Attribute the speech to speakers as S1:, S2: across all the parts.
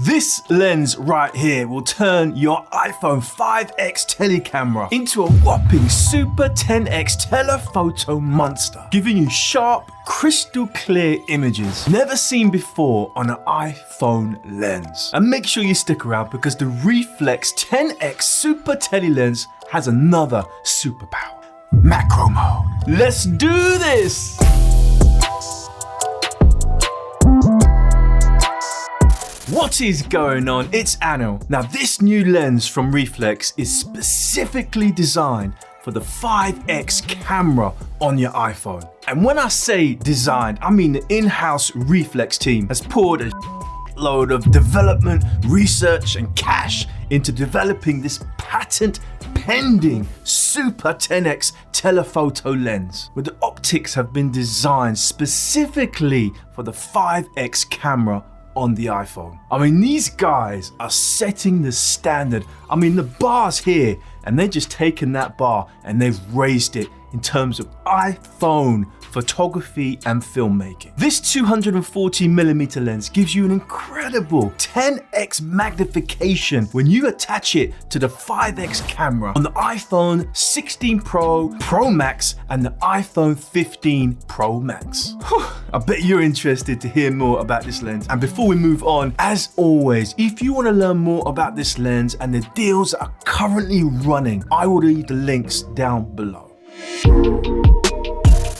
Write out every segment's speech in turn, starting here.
S1: This lens right here will turn your iPhone 5X telecamera into a whopping Super 10X telephoto monster, giving you sharp, crystal clear images never seen before on an iPhone lens. And make sure you stick around because the Reeflex 10X Super Tele Lens has another superpower: macro mode. Let's do this! What is going on? It's Anil. Now this new lens from Reeflex is specifically designed for the 5X camera on your iPhone. And when I say designed, I mean the in-house Reeflex team has poured a load of development, research and cash into developing this patent-pending Super 10X telephoto lens, where the optics have been designed specifically for the 5X camera on the iPhone. I mean, these guys are setting the standard. I mean, the bar's here, and they've just taken that bar and they've raised it in terms of iPhone photography and filmmaking. This 240mm lens gives you an incredible 10x magnification when you attach it to the 5x camera on the iPhone 16 Pro, Pro Max, and the iPhone 15 Pro Max. I bet you're interested to hear more about this lens. And before we move on, as always, if you want to learn more about this lens and the deals that are currently running, I will leave the links down below.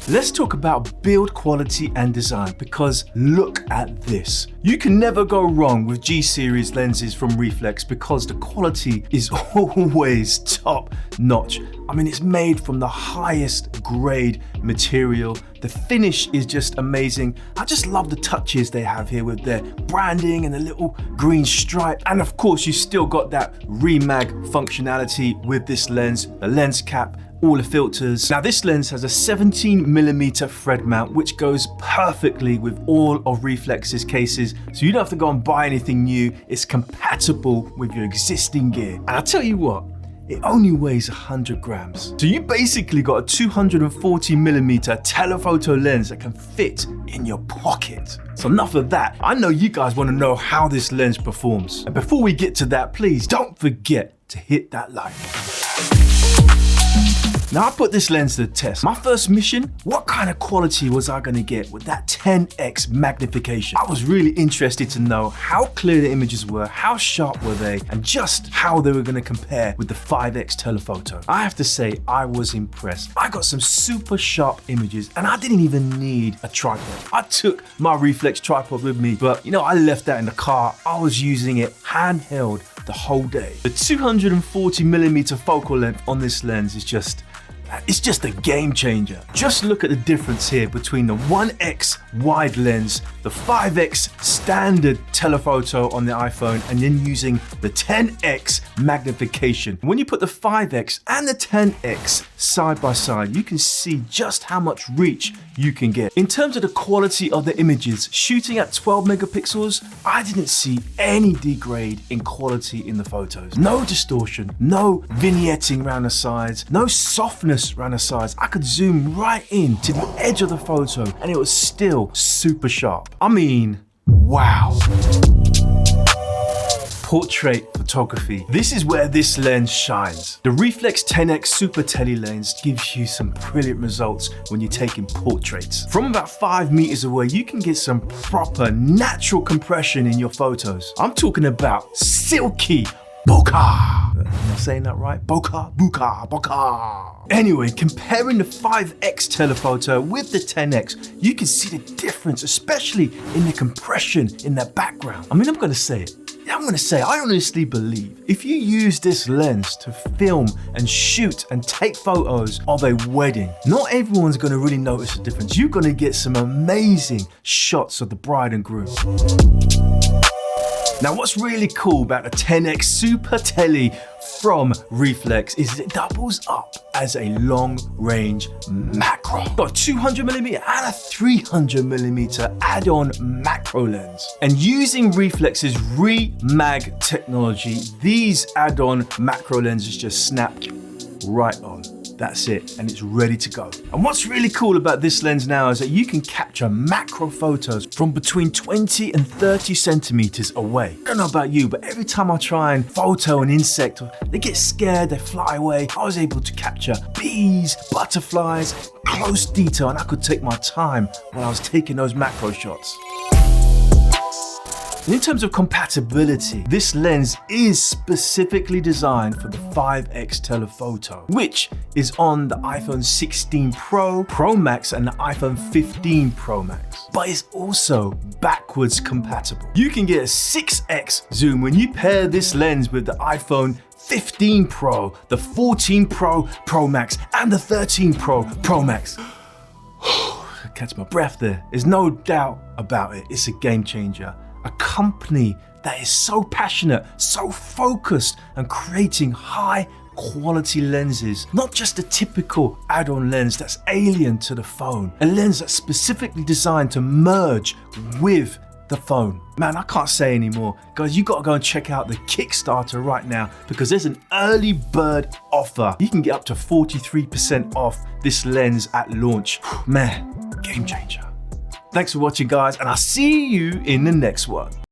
S1: Let's talk about build quality and design, because look at this. You can never go wrong with G-series lenses from Reeflex because the quality is always top notch. I mean, it's made from the highest grade material. The finish is just amazing. I just love the touches they have here with their branding and the little green stripe. And of course, you still got that remag functionality with this lens, the lens cap, all the filters. Now this lens has a 17mm thread mount, which goes perfectly with all of Reeflex's cases, so you don't have to go and buy anything new. It's compatible with your existing gear. And I'll tell you what, it only weighs 100 grams. So you basically got a 240mm telephoto lens that can fit in your pocket. So enough of that. I know you guys want to know how this lens performs. And before we get to that, please don't forget to hit that like. Now I put this lens to the test. My first mission, what kind of quality was I gonna get with that 10x magnification? I was really interested to know how clear the images were, how sharp were they, and just how they were gonna compare with the 5x telephoto. I have to say, I was impressed. I got some super sharp images and I didn't even need a tripod. I took my Reeflex tripod with me, but you know, I left that in the car. I was using it handheld the whole day. The 240mm focal length on this lens is just a game changer. Just look at the difference here between the 1x wide lens, the 5x standard telephoto on the iPhone, and then using the 10x magnification. When you put the 5x and the 10x side by side, you can see just how much reach you can get. In terms of the quality of the images, shooting at 12 megapixels, I didn't see any degrade in quality in the photos. No distortion, no vignetting around the sides, no softness around the sides. I could zoom right in to the edge of the photo and it was still super sharp. I mean, wow. Portrait photography. This is where this lens shines. The Reeflex 10X Super Tele Lens gives you some brilliant results when you're taking portraits. From about 5 meters away, you can get some proper natural compression in your photos. I'm talking about silky bokeh. Am I saying that right? Bokeh, bokeh, bokeh. Anyway, comparing the 5x telephoto with the 10x, you can see the difference, especially in the compression in the background. I mean, I'm gonna say it. I honestly believe if you use this lens to film and shoot and take photos of a wedding, not everyone's gonna really notice the difference. You're gonna get some amazing shots of the bride and groom. Now, what's really cool about the 10x Super Tele from Reeflex is it doubles up as a long-range macro. Got a 200mm and a 300mm add-on macro lens. And using Reeflex's Remag technology, these add-on macro lenses just snap right on. that's it, and it's ready to go. And what's really cool about this lens now is that you can capture macro photos from between 20 and 30 centimeters away. I don't know about you, but every time I try and photo an insect, they get scared, they fly away. I was able to capture bees, butterflies, close detail, and I could take my time when I was taking those macro shots. In terms of compatibility, this lens is specifically designed for the 5x telephoto, which is on the iPhone 16 Pro, Pro Max, and the iPhone 15 Pro Max. But it's also backwards compatible. You can get a 6x zoom when you pair this lens with the iPhone 15 Pro, the 14 Pro, Pro Max, and the 13 Pro, Pro Max. I catch my breath there. There's no doubt about it. It's a game changer. A company that is so passionate, so focused on creating high quality lenses, not just a typical add-on lens that's alien to the phone, a lens that's specifically designed to merge with the phone. Man, I can't say anymore. Guys, you gotta go and check out the Kickstarter right now because there's an early bird offer. You can get up to 43% off this lens at launch. Man, game changer. Thanks for watching, guys, and I'll see you in the next one.